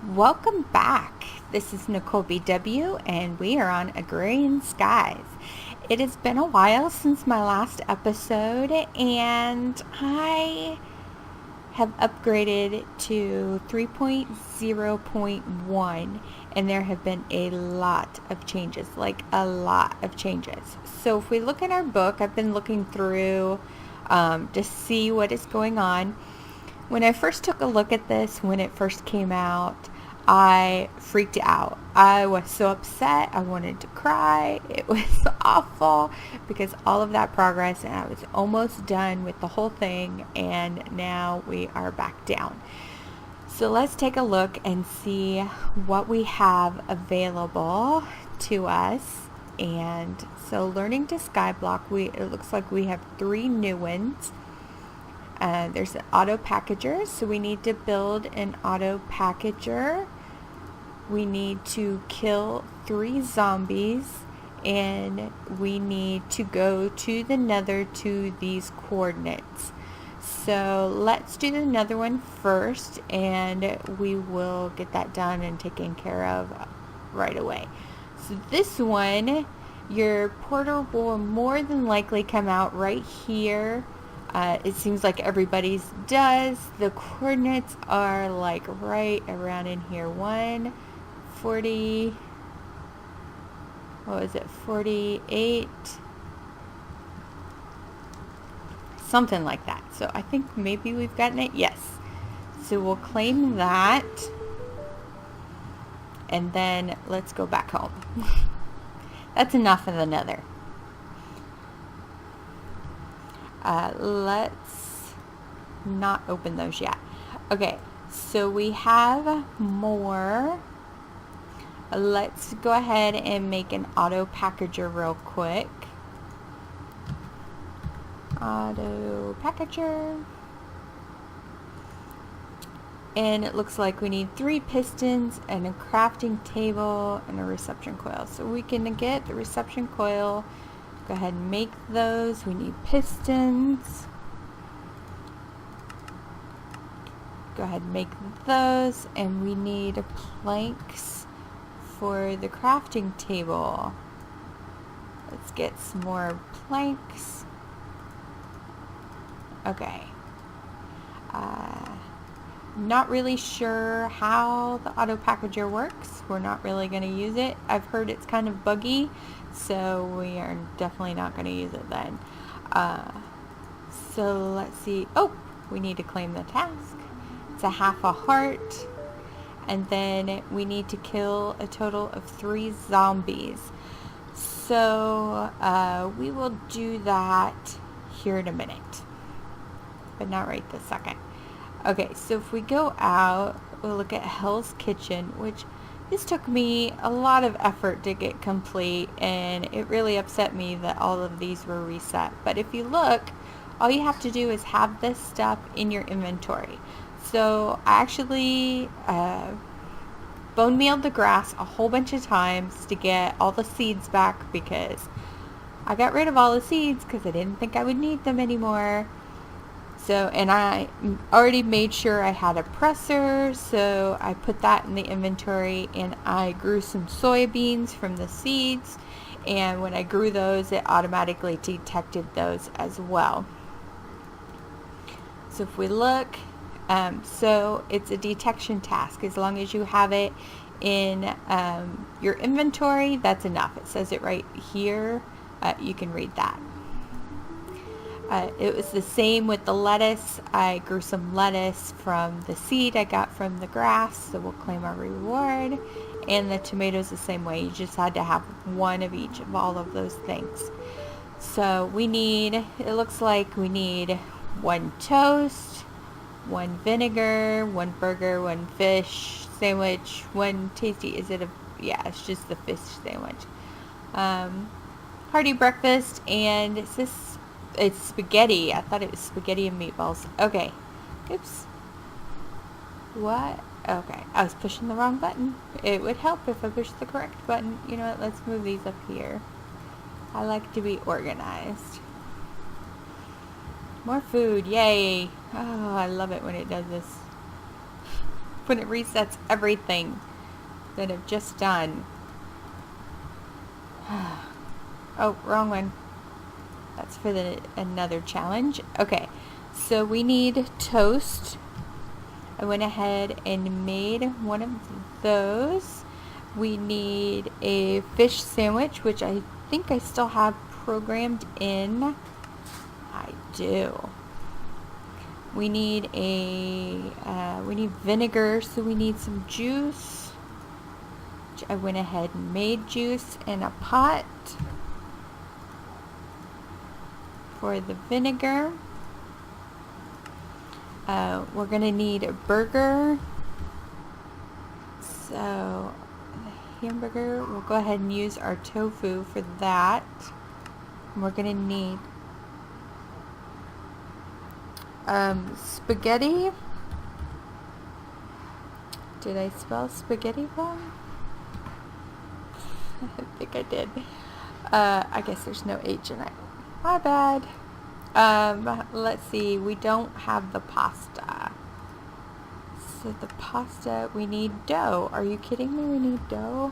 Welcome back. This is Nicolbw, and we are on Agrarian Skies. It has been a while since my last episode, and I have upgraded to 3.0.1, and there have been a lot of changes, So if we look in our book, I've been looking through to see what is going on. When I first took a look at this, when it first came out, I freaked out. I was so upset. I wanted to cry. It was awful because all of that progress, and I was almost done with the whole thing, and now we are back down. So let's take a look and see what we have available to us. And so learning to skyblock, it looks like we have 3 new ones. There's an auto packager, so we need to build an auto packager. We need to kill 3 zombies, and we need to go to the nether to these coordinates. So let's do the nether one first, and we will get that done and taken care of right away. So this one, your portal will more than likely come out right here. It seems like everybody's does. The coordinates are like right around in here. 140, what was it, 48? Something like that. So I think maybe we've gotten it. Yes. So we'll claim that. And then let's go back home. That's enough of the nether. Let's not open those yet. Okay, so we have more. Let's go ahead and make an auto packager real quick. Auto packager. And it looks like we need 3 pistons and a crafting table and a reception coil. So we can get the reception coil. Go ahead and make those. We need pistons. Go ahead and make those. And we need planks for the crafting table. Let's get some more planks. Okay. Not really sure how the auto packager works. We're not really going to use it. I've heard it's kind of buggy, so we are definitely not going to use it then. So let's see. Oh, we need to claim the task. It's a half a heart. And then we need to kill a total of 3 zombies. So we will do that here in a minute, but not right this second. Okay, so if we go out, we'll look at Hell's Kitchen, which this took me a lot of effort to get complete, and it really upset me that all of these were reset. But if you look, all you have to do is have this stuff in your inventory. So I actually bone mealed the grass a whole bunch of times to get all the seeds back, because I got rid of all the seeds because I didn't think I would need them anymore. So, and I already made sure I had a presser, so I put that in the inventory, and I grew some soybeans from the seeds, and when I grew those, it automatically detected those as well. So if we look, so it's a detection task. As long as you have it in your inventory, that's enough. It says it right here. You can read that. It was the same with the lettuce. I grew some lettuce from the seed I got from the grass, so we'll claim our reward. And the tomatoes the same way. You just had to have one of each of all of those things. So we need, it looks like we need 1 toast, 1 vinegar, 1 burger, 1 fish sandwich, 1 tasty, yeah, it's just the fish sandwich. Hearty breakfast, and it's spaghetti. I thought it was spaghetti and meatballs. Okay. Oops. What? Okay. I was pushing the wrong button. It would help if I pushed the correct button. You know what? Let's move these up here. I like to be organized. More food. Yay. Oh, I love it when it does this. when it resets everything that I've just done. Oh, wrong one. That's for another challenge. Okay, so we need toast. I went ahead and made one of those. We need a fish sandwich, which I think I still have programmed in. I do. We need we need vinegar, so we need some juice. Which I went ahead and made juice in a pot for the vinegar. We're gonna need a burger. So the hamburger, we'll go ahead and use our tofu for that. And we're gonna need spaghetti. Did I spell spaghetti wrong? I think I did. I guess there's no H in it. My bad. Let's see. We don't have the pasta. So the pasta, we need dough. Are you kidding me? We need dough?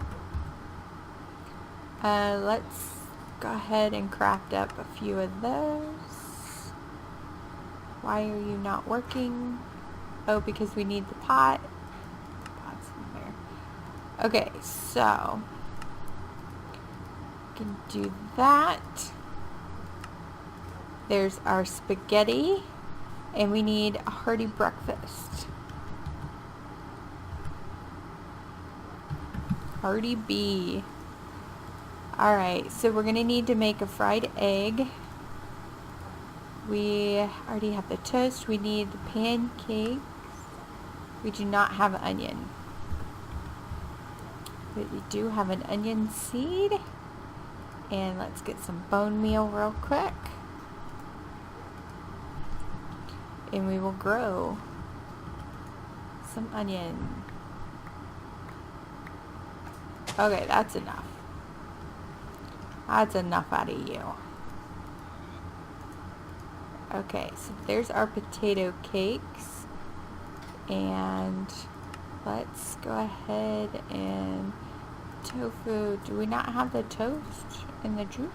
Let's go ahead and craft up a few of those. Why are you not working? Oh, because we need the pot. Pot's in there. Okay, so we can do that. There's our spaghetti, and we need a hearty breakfast. Hearty B. Alright, so we're going to need to make a fried egg. We already have the toast. We need the pancakes. We do not have an onion. But we do have an onion seed. And let's get some bone meal real quick. And we will grow some onion. Okay, that's enough. That's enough out of you. Okay, so there's our potato cakes. And let's go ahead and tofu. Do we not have the toast and the juice?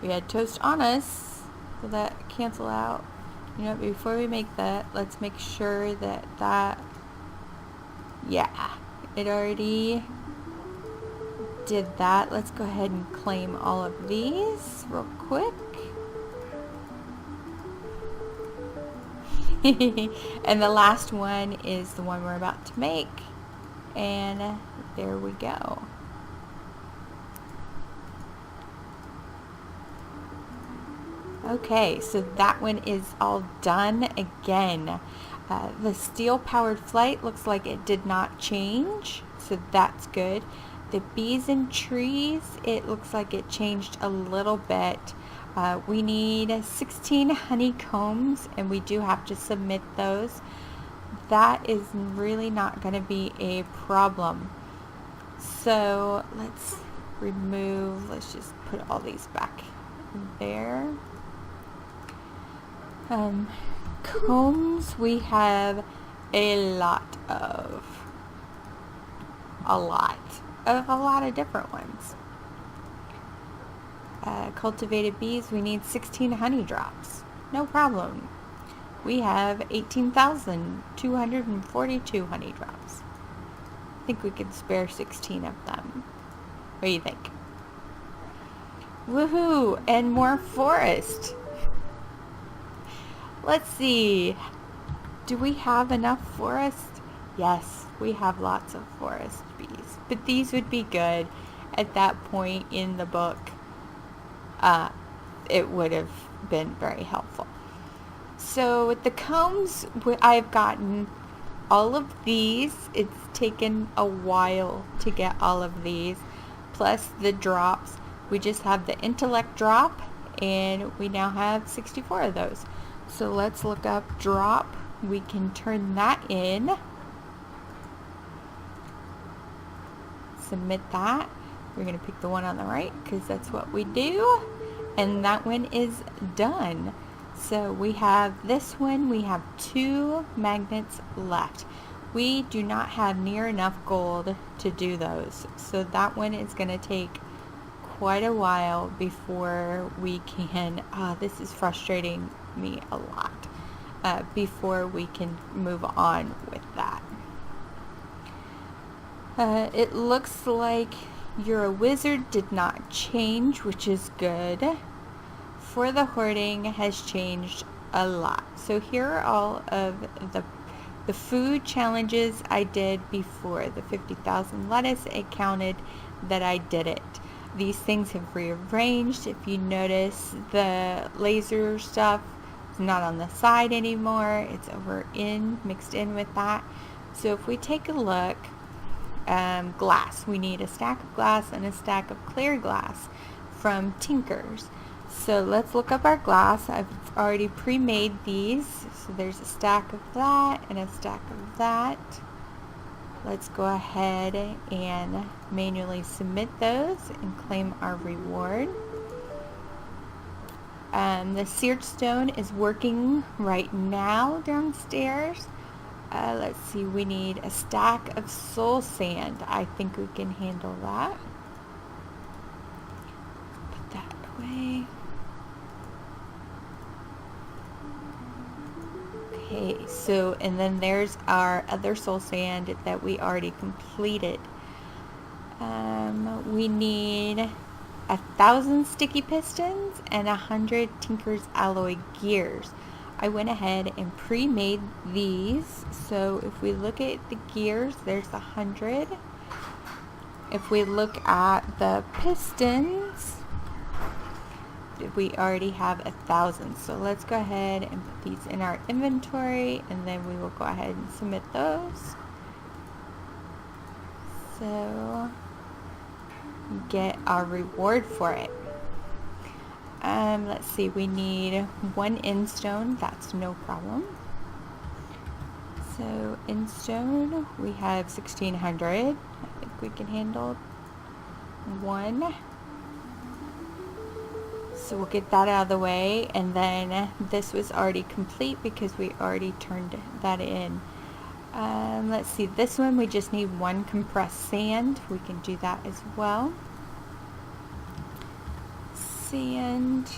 We had toast on us, so that cancel out. You know, before we make that, let's make sure that yeah, it already did that. Let's go ahead and claim all of these real quick. And the last one is the one we're about to make. And there we go. Okay, so that one is all done again. The steel-powered flight looks like it did not change, so that's good. The bees and trees, it looks like it changed a little bit. We need 16 honeycombs, and we do have to submit those. That is really not going to be a problem. So let's just put all these back there. Combs, we have a lot of different ones. Cultivated bees, we need 16 honey drops. No problem. We have 18,242 honey drops. I think we could spare 16 of them. What do you think? Woohoo! And more forest. Let's see. Do we have enough forest? Yes, we have lots of forest bees. But these would be good at that point in the book. It would have been very helpful. So with the combs, I've gotten all of these. It's taken a while to get all of these. Plus the drops. We just have the intellect drop, and we now have 64 of those. So let's look up drop. We can turn that in. Submit that. We're going to pick the one on the right because that's what we do. And that one is done. So we have this one, we have 2 magnets left. We do not have near enough gold to do those. So that one is going to take quite a while before we can, this is frustrating me a lot, before we can move on with that. It looks like your wizard did not change, which is good. For the hoarding has changed a lot. So here are all of the food challenges I did before. The 50,000 lettuce, it counted that I did it. These things have rearranged. If you notice, the laser stuff is not on the side anymore. It's over mixed in with that. So if we take a look, glass. We need a stack of glass and a stack of clear glass from Tinker's. So let's look up our glass. I've already pre-made these. So there's a stack of that and a stack of that. Let's go ahead and manually submit those and claim our reward. The seared stone is working right now downstairs. Let's see, we need a stack of soul sand. I think we can handle that. Put that away. Okay, so, and then there's our other soul sand that we already completed. We need 1,000 sticky pistons and 100 Tinker's alloy gears. I went ahead and pre-made these. So if we look at the gears, there's 100. If we look at the pistons, we already have 1,000. So let's go ahead and put these in our inventory, and then we will go ahead and submit those. So get our reward for it. Let's see, we need 1 endstone. That's no problem. So endstone, we have 1,600. I think we can handle 1. So we'll get that out of the way, and then this was already complete because we already turned that in. Let's see, this one we just need 1 compressed sand. We can do that as well. Sand.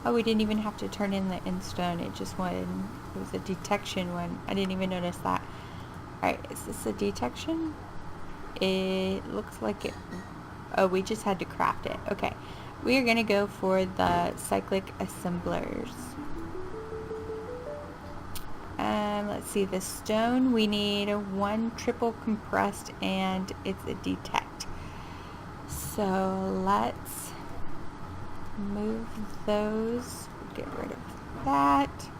Oh, we didn't even have to turn in the endstone. It just wanted, it was a detection one. I didn't even notice that. Alright, is this a detection? It looks like it. Oh, we just had to craft it. Okay. We are going to go for the cyclic assemblers. Let's see, the stone, we need 1 triple compressed, and it's a detect. So let's move those, get rid of that.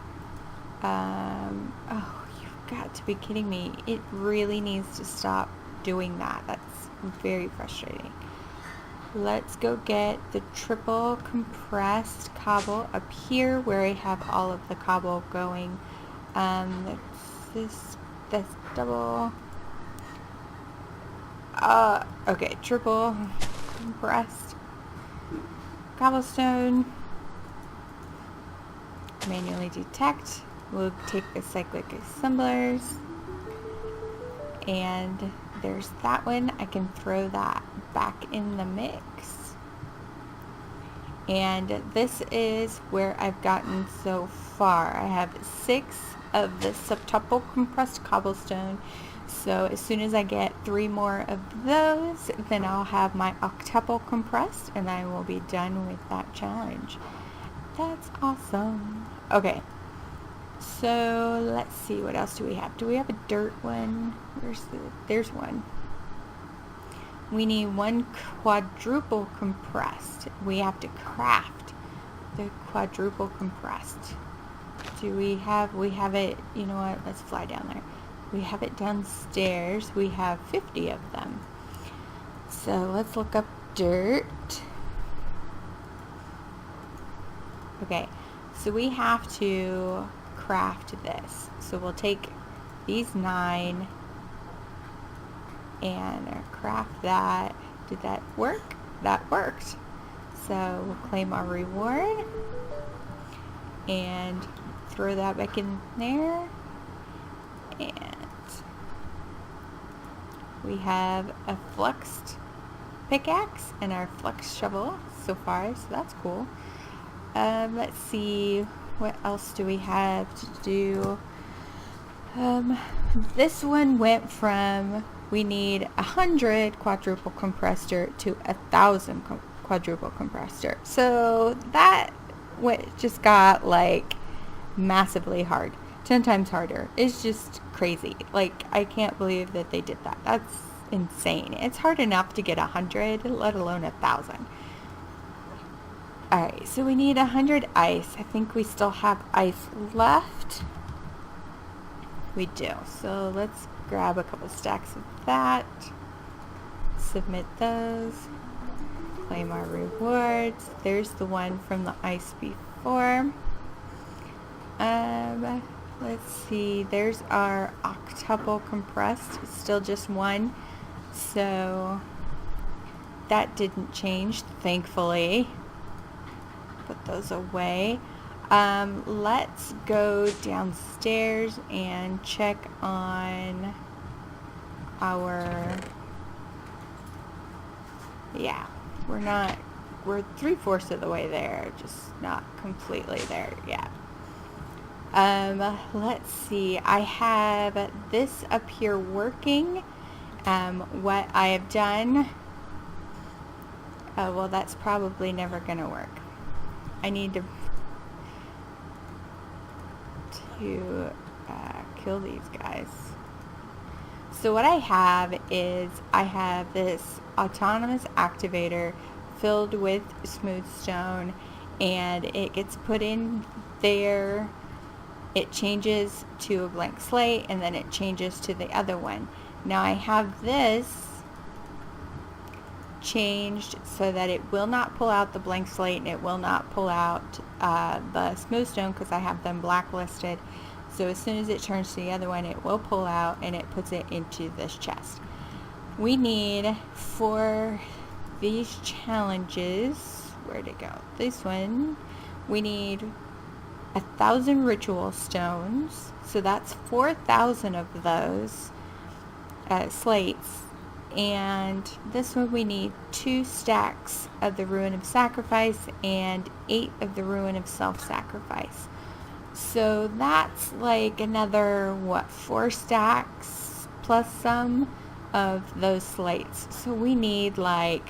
Oh, you've got to be kidding me. It really needs to stop doing that. That's very frustrating. Let's go get the triple compressed cobble up here where I have all of the cobble going. That's double. Okay, triple compressed cobblestone. Manually detect. We'll take the cyclic assemblers, and there's that one. I can throw that back in the mix. And this is where I've gotten so far. I have 6 of the septuple compressed cobblestone. So as soon as I get 3 more of those, then I'll have my octuple compressed, and I will be done with that challenge. That's awesome. Okay, so let's see, what else do we have? Do we have a dirt one? There's one. We need 1 quadruple compressed. We have to craft the quadruple compressed. We have it, you know what, let's fly down there. We have it downstairs. We have 50 of them. So let's look up dirt. Okay, so we have to craft this. So we'll take these 9 and craft that. Did that work? That worked. So we'll claim our reward and throw that back in there. And we have a fluxed pickaxe and our flux shovel so far, so that's cool. Let's see, what else do we have to do? This one went from we need 100 quadruple compressor to 1,000 quadruple compressor. So that just got like massively hard, 10 times harder. It's just crazy. Like, I can't believe that they did that. That's insane. It's hard enough to get 100, let alone 1,000. Alright, so we need 100 ice. I think we still have ice left. We do. So let's grab a couple stacks of that. Submit those. Claim our rewards. There's the one from the ice before. Let's see. There's our octuple compressed. It's still just one. So that didn't change, thankfully. Put those away. Let's go downstairs and check on our, yeah, we're 3/4 of the way there, just not completely there yet. Let's see, I have this up here working. What I have done, well, that's probably never gonna work. I need to kill these guys. So what I have is I have this autonomous activator filled with smooth stone, and it gets put in there. It changes to a blank slate, and then it changes to the other one. Now I have this changed so that it will not pull out the blank slate and it will not pull out the smooth stone, because I have them blacklisted. So as soon as it turns to the other one, it will pull out and it puts it into this chest. We need, for these challenges, where'd it go? This one, we need 1,000 ritual stones. So that's 4,000 of those slates. And this one we need 2 stacks of the Ruin of Sacrifice and 8 of the Ruin of Self-Sacrifice. So that's like another, 4 stacks plus some of those slates. So we need like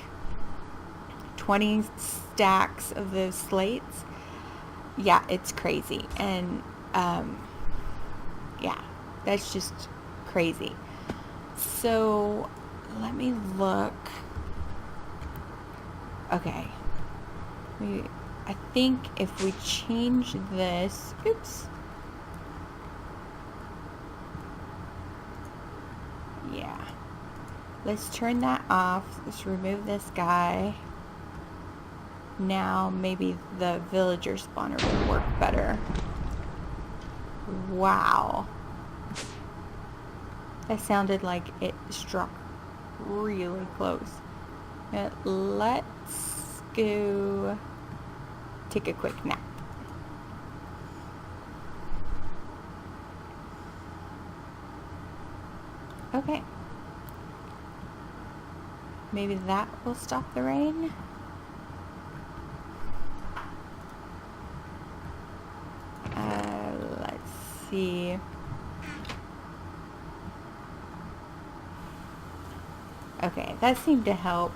20 stacks of those slates. Yeah, it's crazy. And yeah, that's just crazy. So let me look. Okay. I think if we change this, oops. Yeah. Let's turn that off. Let's remove this guy. Now maybe the villager spawner will work better. Wow. That sounded like it struck really close. Now, let's go take a quick nap. Okay. Maybe that will stop the rain. Let's see. Okay, that seemed to help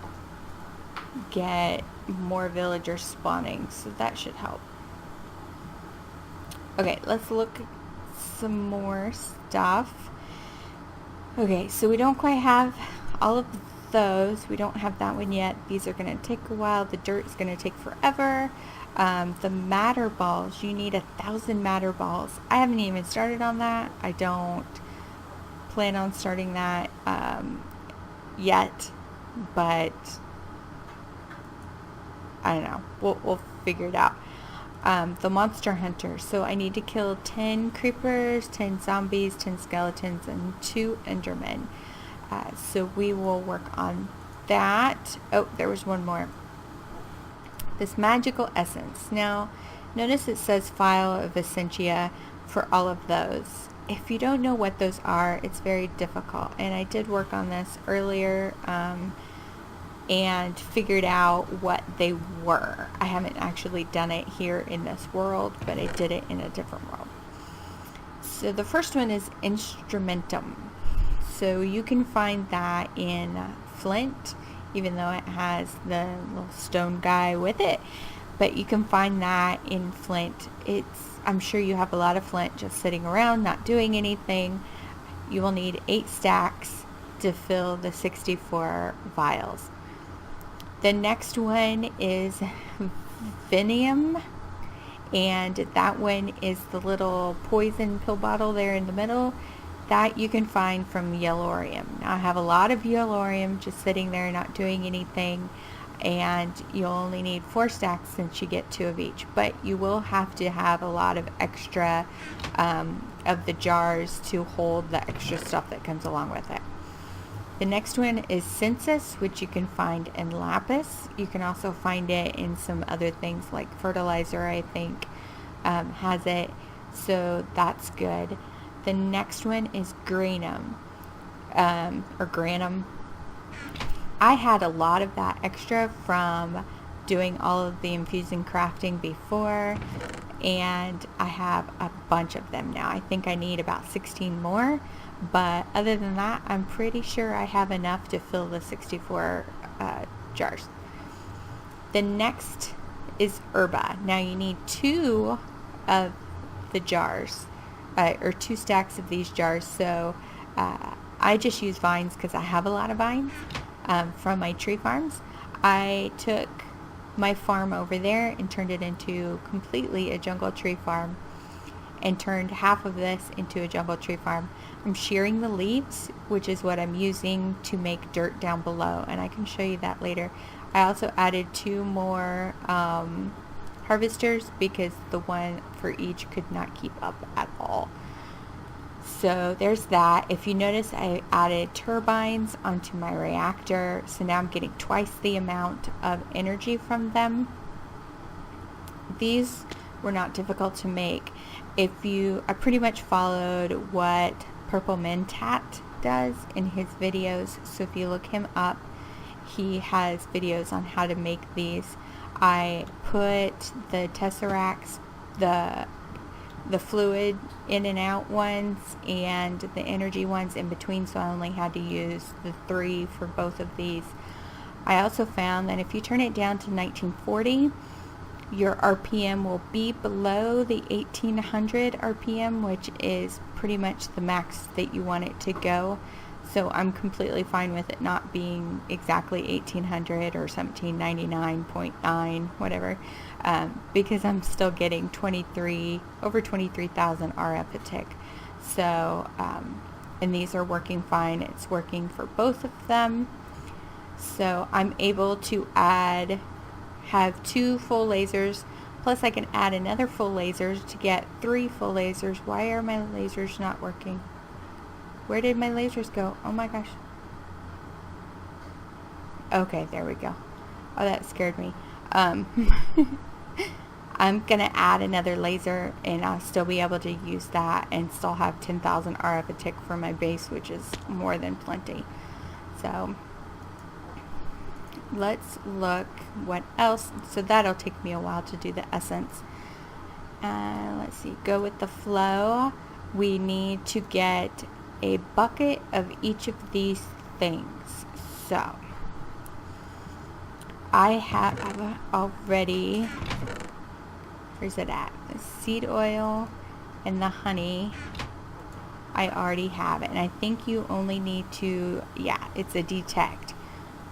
get more villagers spawning, so that should help. Okay, let's look at some more stuff. Okay, so we don't quite have all of those. We don't have that one yet. These are going to take a while. The dirt's going to take forever. The matter balls, you need 1,000 matter balls. I haven't even started on that. I don't plan on starting that yet, but I don't know. We'll figure it out. The monster hunter. So I need to kill 10 creepers, 10 zombies, 10 skeletons, and 2 endermen. So we will work on that. Oh, there was one more. this magical essence. Now, notice it says Phial of Essentia for all of those. If you don't know what those are, it's very difficult. And I did work on this earlier and figured out what they were. I haven't actually done it here in this world, but I did it in a different world. So the first one is Instrumentum. So you can find that in Flint, even though it has the little stone guy with it. But you can find that in Flint. I'm sure you have a lot of flint just sitting around, not doing anything. You will need 8 stacks to fill the 64 vials. The next one is Venium, and that one is the little poison pill bottle there in the middle. That you can find from Yellorium. Now, I have a lot of Yellorium just sitting there not doing anything, and you'll only need 4 stacks since you get 2 of each, but you will have to have a lot of extra of the jars to hold the extra stuff that comes along with it. The next one is Census, which you can find in Lapis. You can also find it in some other things like fertilizer, I think, has it, so that's good. The next one is Granum, or Granum. I had a lot of that extra from doing all of the infusing crafting before, and I have a bunch of them now. I think I need about 16 more, but other than that, I'm pretty sure I have enough to fill the 64 jars. The next is Herba. Now you need 2 of the jars, or 2 stacks of these jars, so I just use vines because I have a lot of vines from my tree farms. I took my farm over there and turned it into completely a jungle tree farm, and turned half of this into a jungle tree farm. I'm shearing the leaves, which is what I'm using to make dirt down below, and I can show you that later. I also added 2 more harvesters because the one for each could not keep up at all. So there's that. If you notice, I added turbines onto my reactor, so now I'm getting twice the amount of energy from them. These were not difficult to make. I pretty much followed what Purple Mentat does in his videos, so if you look him up, he has videos on how to make these. I put the tesseracts, the fluid in and out ones, and the energy ones in between, so I only had to use the 3 for both of these. I also found that if you turn it down to 1940, your RPM will be below the 1800 RPM, which is pretty much the max that you want it to go. So I'm completely fine with it not being exactly 1800 or 1799.9, whatever, because I'm still getting over 23,000 RF a tick. So, and these are working fine. It's working for both of them. So I'm able to have 2 full lasers, plus I can add another full laser to get 3 full lasers. Why are my lasers not working? Where did my lasers go? Oh my gosh. Okay, there we go. Oh, that scared me. I'm going to add another laser, and I'll still be able to use that and still have 10,000 RF a tick for my base, which is more than plenty. So let's look what else. So that'll take me a while to do the essence. Let's see. Go with the flow. We need to get a bucket of each of these things. So I have already, where's it at? The seed oil and the honey, I already have it, and I think you only need to, it's a detect.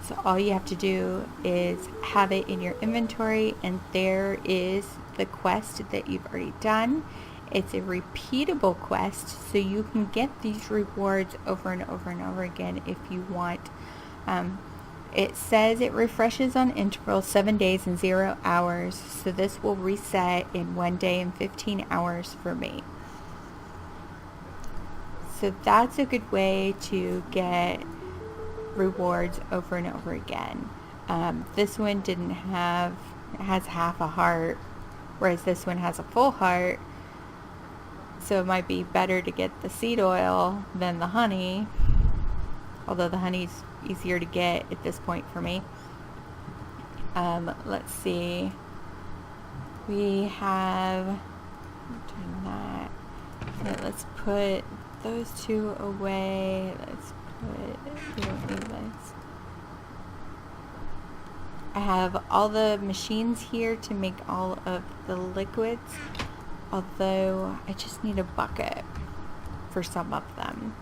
So all you have to do is have it in your inventory, and there is the quest that you've already done. It's a repeatable quest, so you can get these rewards over and over and over again if you want. It says it refreshes on intervals 7 days and 0 hours, so this will reset in 1 day and 15 hours for me. So that's a good way to get rewards over and over again. This one didn't have It has half a heart, whereas this one has a full heart. So it might be better to get the seed oil than the honey, although the honey's easier to get at this point for me. Let's see. We have, turn that. Okay, let's put those two away. Let's put, we don't need this. I have all the machines here to make all of the liquids, although I just need a bucket for some of them.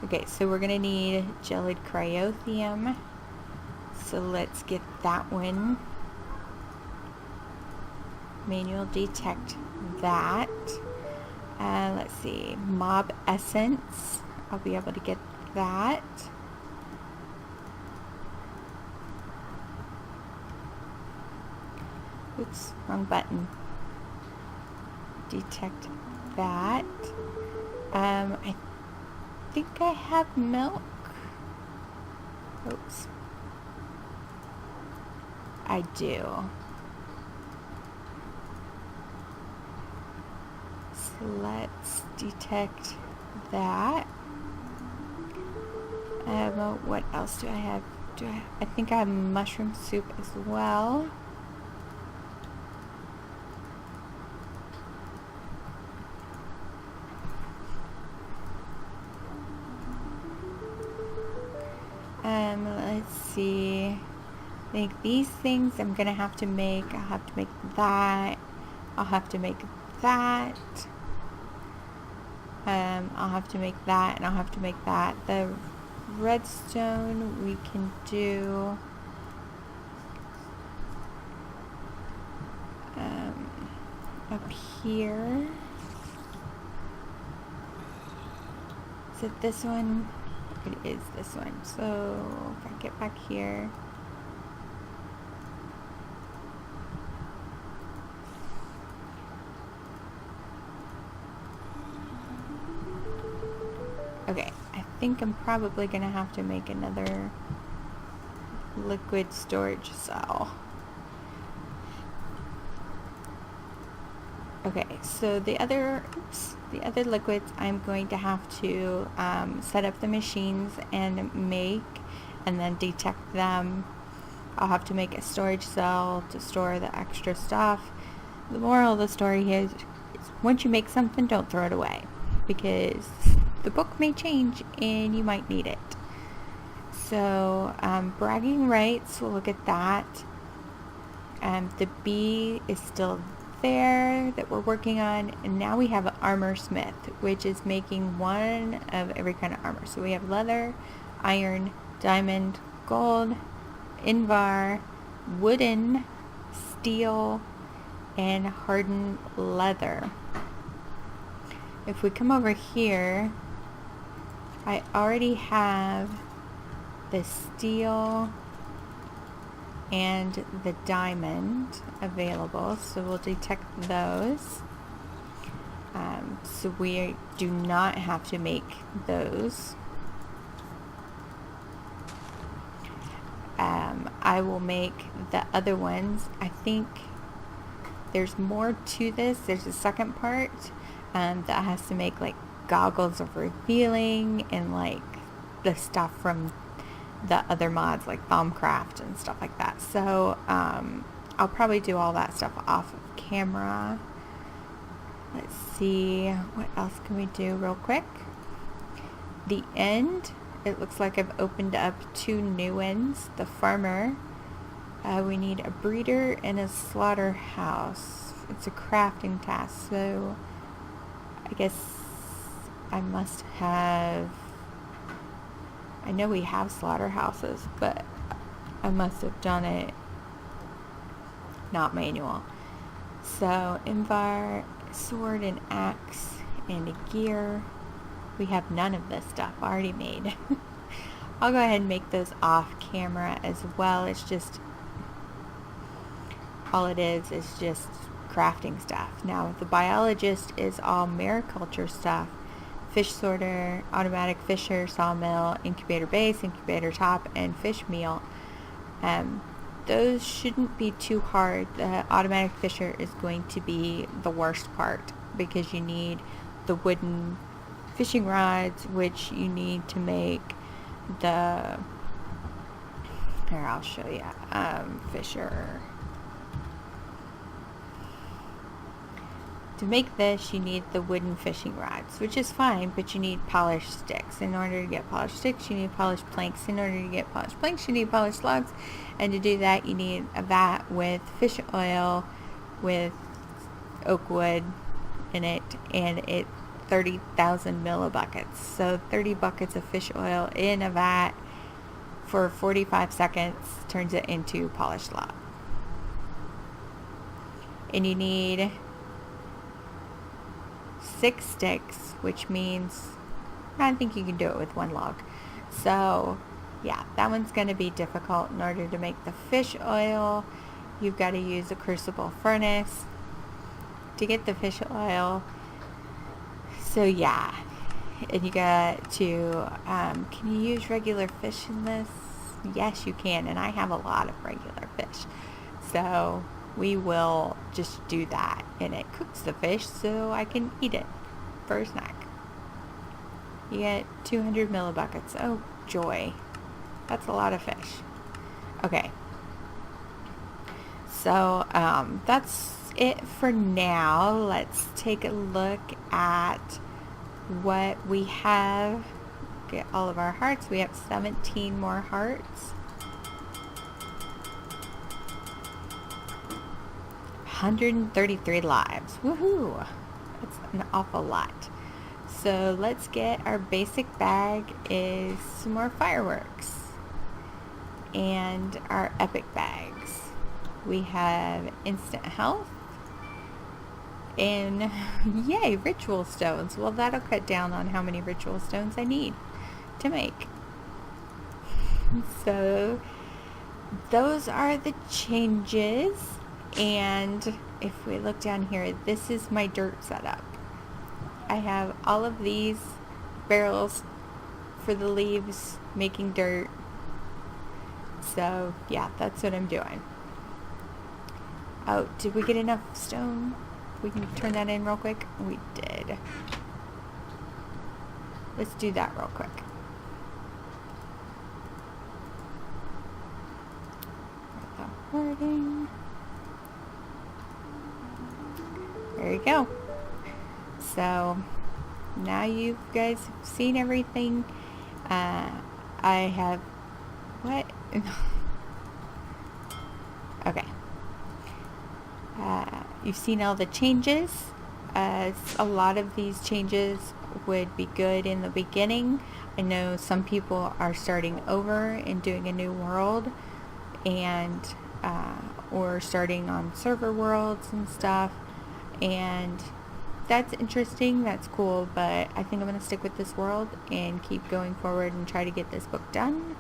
Okay, so we're gonna need jellied cryothium. So let's get that one. Manual detect that. Let's see, mob essence. I'll be able to get that. Oops, wrong button. Detect that. I think I have milk. Oops. I do. So let's detect that. What else do I have? I think I have mushroom soup as well. Let's see. I think these things I'm gonna have to make. I'll have to make that. I'll have to make that. I'll have to make that, and I'll have to make that. The redstone we can do. Up here. Is it this one? It is this one. So if I get back here. Okay, I think I'm probably going to have to make another liquid storage cell. Okay, so the other liquids I'm going to have to set up the machines and make, and then detect them. I'll have to make a storage cell to store the extra stuff. The moral of the story here is once you make something, don't throw it away, because the book may change and you might need it. So bragging rights, we'll look at that. The bee is still there that we're working on, and now we have an armor smith, which is making one of every kind of armor. So we have leather, iron, diamond, gold, invar, wooden, steel, and hardened leather. If we come over here, I already have the steel and the diamond available, so we'll detect those. So we do not have to make those. I will make the other ones. I think there's more to this. There's a second part that has to make like goggles of revealing and like the stuff from the other mods like Bombcraft and stuff like that. So I'll probably do all that stuff off of camera. Let's see, what else can we do real quick? The end, it looks like I've opened up 2 new ones. The farmer, we need a breeder and a slaughterhouse. It's a crafting task, so I guess I must have, I know we have slaughterhouses, but I must have done it not manual. So invar, sword and axe, and a gear. We have none of this stuff already made. I'll go ahead and make those off camera as well. It's just, all it is just crafting stuff. Now the biologist is all mariculture stuff. Fish sorter, automatic fisher, sawmill, incubator base, incubator top, and fish meal. those shouldn't be too hard. The automatic fisher is going to be the worst part because you need the wooden fishing rods, which you need to make the, here I'll show you, fisher. To make this, you need the wooden fishing rods, which is fine, but you need polished sticks. In order to get polished sticks, you need polished planks. In order to get polished planks, you need polished logs. And to do that, you need a vat with fish oil, with oak wood in it, and it 30,000 millibuckets. So 30 buckets of fish oil in a vat for 45 seconds turns it into polished log. And you need 6 sticks, which means I think you can do it with 1 log. So yeah, that one's going to be difficult. In order to make the fish oil, you've got to use a crucible furnace to get the fish oil. So yeah, and you got to, can you use regular fish in this? Yes, you can, and I have a lot of regular fish. So we will just do that, and it cooks the fish so I can eat it for a snack. You get 200 millibuckets. Oh joy, that's a lot of fish. Okay, so that's it for now. Let's take a look at what we have. Get all of our hearts. We have 17 more hearts. 133 lives. Woohoo! That's an awful lot. So let's get our basic bag is some more fireworks. And our epic bags. We have instant health. And yay, ritual stones. Well, that'll cut down on how many ritual stones I need to make. So those are the changes. And if we look down here, this is my dirt setup. I have all of these barrels for the leaves, making dirt. So yeah, that's what I'm doing. Oh, did we get enough stone? We can turn that in real quick. We did. Let's do that real quick. Wording. There you go. So now you guys have seen everything. I have what? Okay. You've seen all the changes. A lot of these changes would be good in the beginning. I know some people are starting over and doing a new world, and or starting on server worlds and stuff, and that's interesting, that's cool, but I think I'm going to stick with this world and keep going forward and try to get this book done.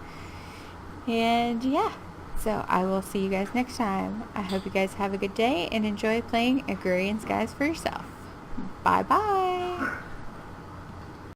And yeah, so I will see you guys next time. I hope you guys have a good day and enjoy playing Agrarian Skies for yourself. Bye bye!